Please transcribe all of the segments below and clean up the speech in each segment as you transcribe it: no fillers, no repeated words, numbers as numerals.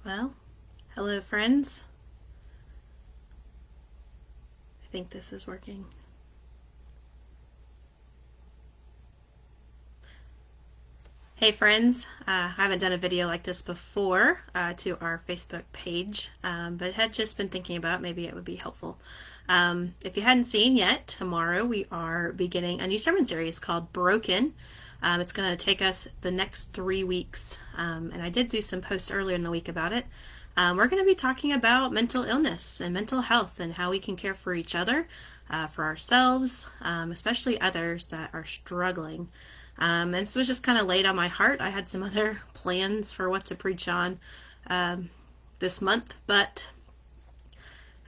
Well, hello friends. I think this is working. Hey friends, I haven't done a video like this before to our Facebook page, but had just been thinking about maybe it would be helpful. If you hadn't seen yet, tomorrow we are beginning a new sermon series called Broken. It's going to take us the next 3 weeks, and I did do some posts earlier in the week about it. We're going to be talking about mental illness and mental health and how we can care for each other, for ourselves, especially others that are struggling. And so it was just kind of laid on my heart. I had some other plans for what to preach on this month, but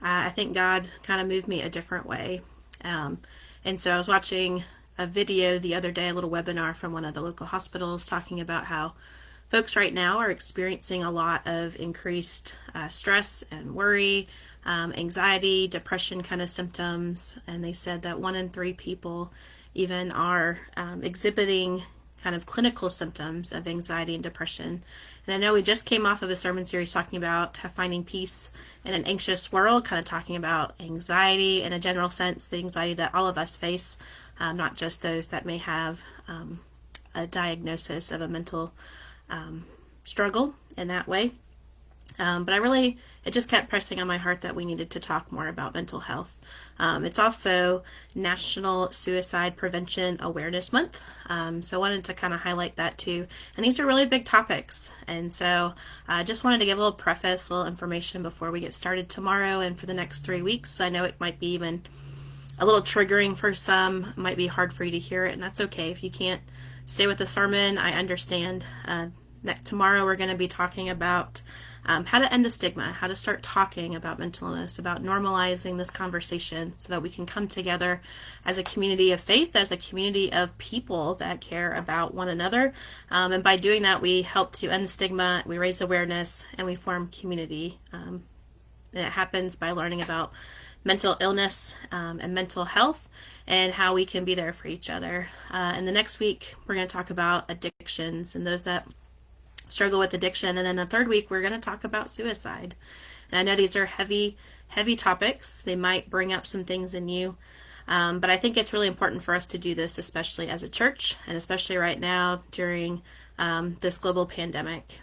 I think God kind of moved me a different way. And so I was watching a video the other day, a little webinar from one of the local hospitals talking about how folks right now are experiencing a lot of increased stress and worry, anxiety, depression kind of symptoms. And they said that 1 in 3 people even are exhibiting kind of clinical symptoms of anxiety and depression. And I know we just came off of a sermon series talking about finding peace in an anxious world, kind of talking about anxiety in a general sense, the anxiety that all of us face, not just those that may have a diagnosis of a mental struggle in that way. But it just kept pressing on my heart that we needed to talk more about mental health. It's also National Suicide Prevention Awareness Month. So I wanted to kind of highlight that too. And these are really big topics. And so I just wanted to give a little preface, a little information before we get started tomorrow and for the next 3 weeks. I know it might be even a little triggering for some. It might be hard for you to hear it, and that's okay. If you can't stay with the sermon, I understand. Tomorrow we're going to be talking about how to end the stigma, how to start talking about mental illness, about normalizing this conversation so that we can come together as a community of faith, as a community of people that care about one another. And by doing that, we help to end the stigma, we raise awareness, and we form community. And it happens by learning about mental illness and mental health and how we can be there for each other. And the next week, we're going to talk about addictions and those that struggle with addiction. And then the third week, we're going to talk about suicide. And I know these are heavy topics. They might bring up some things in you. But I think it's really important for us to do this, especially as a church, and especially right now during this global pandemic.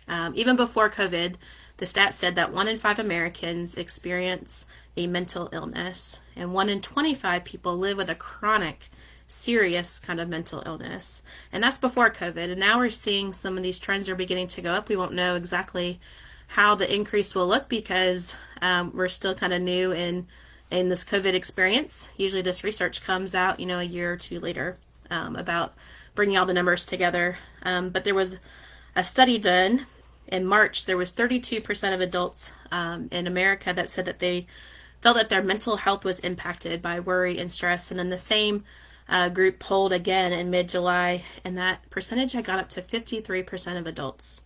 Even before COVID, the stats said that 1 in 5 Americans experience a mental illness, and 1 in 25 people live with a chronic serious kind of mental illness. And that's before COVID. And now we're seeing some of these trends are beginning to go up. We won't know exactly how the increase will look because we're still kind of new in this COVID experience. Usually this research comes out, a year or two later about bringing all the numbers together. But there was a study done in March. There was 32% of adults in America that said that they felt that their mental health was impacted by worry and stress. And then the same group polled again in mid-July, and that percentage had got up to 53% of adults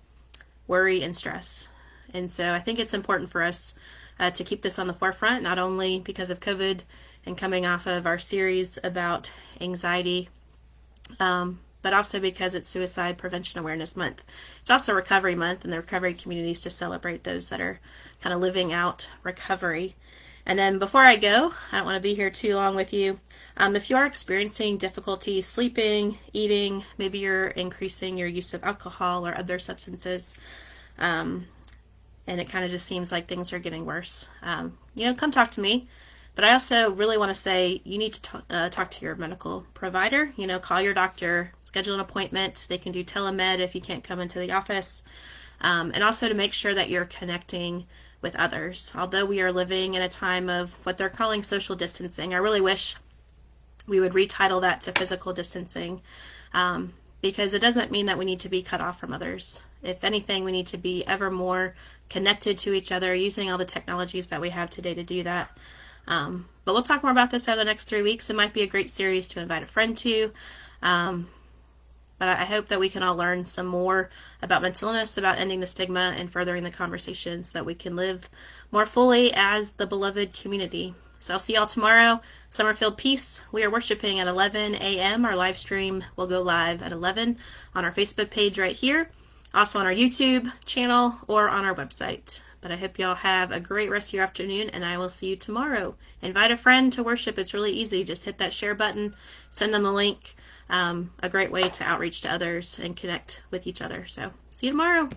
worry and stress. And so I think it's important for us to keep this on the forefront, not only because of COVID and coming off of our series about anxiety, but also because it's Suicide Prevention Awareness Month. It's also Recovery Month, and the recovery communities to celebrate those that are kind of living out recovery. And then before I go, I don't want to be here too long with you. If you are experiencing difficulty sleeping, eating, maybe you're increasing your use of alcohol or other substances, and it kind of just seems like things are getting worse, come talk to me. But I also really want to say you need to talk to your medical provider. Call your doctor, schedule an appointment. They can do telemed if you can't come into the office. And also to make sure that you're connecting with others. Although we are living in a time of what they're calling social distancing, I really wish we would retitle that to physical distancing, because it doesn't mean that we need to be cut off from others. If anything, we need to be ever more connected to each other, using all the technologies that we have today to do that. But we'll talk more about this over the next 3 weeks. It might be a great series to invite a friend to. But I hope that we can all learn some more about mental illness, about ending the stigma, and furthering the conversation so that we can live more fully as the beloved community. So I'll see y'all tomorrow. Summerfield Peace. We are worshiping at 11 a.m. Our live stream will go live at 11 on our Facebook page right here. also on our YouTube channel or on our website. But I hope y'all have a great rest of your afternoon, and I will see you tomorrow. Invite a friend to worship. It's really easy. Just hit that share button, send them the link. A great way to outreach to others and connect with each other. So see you tomorrow.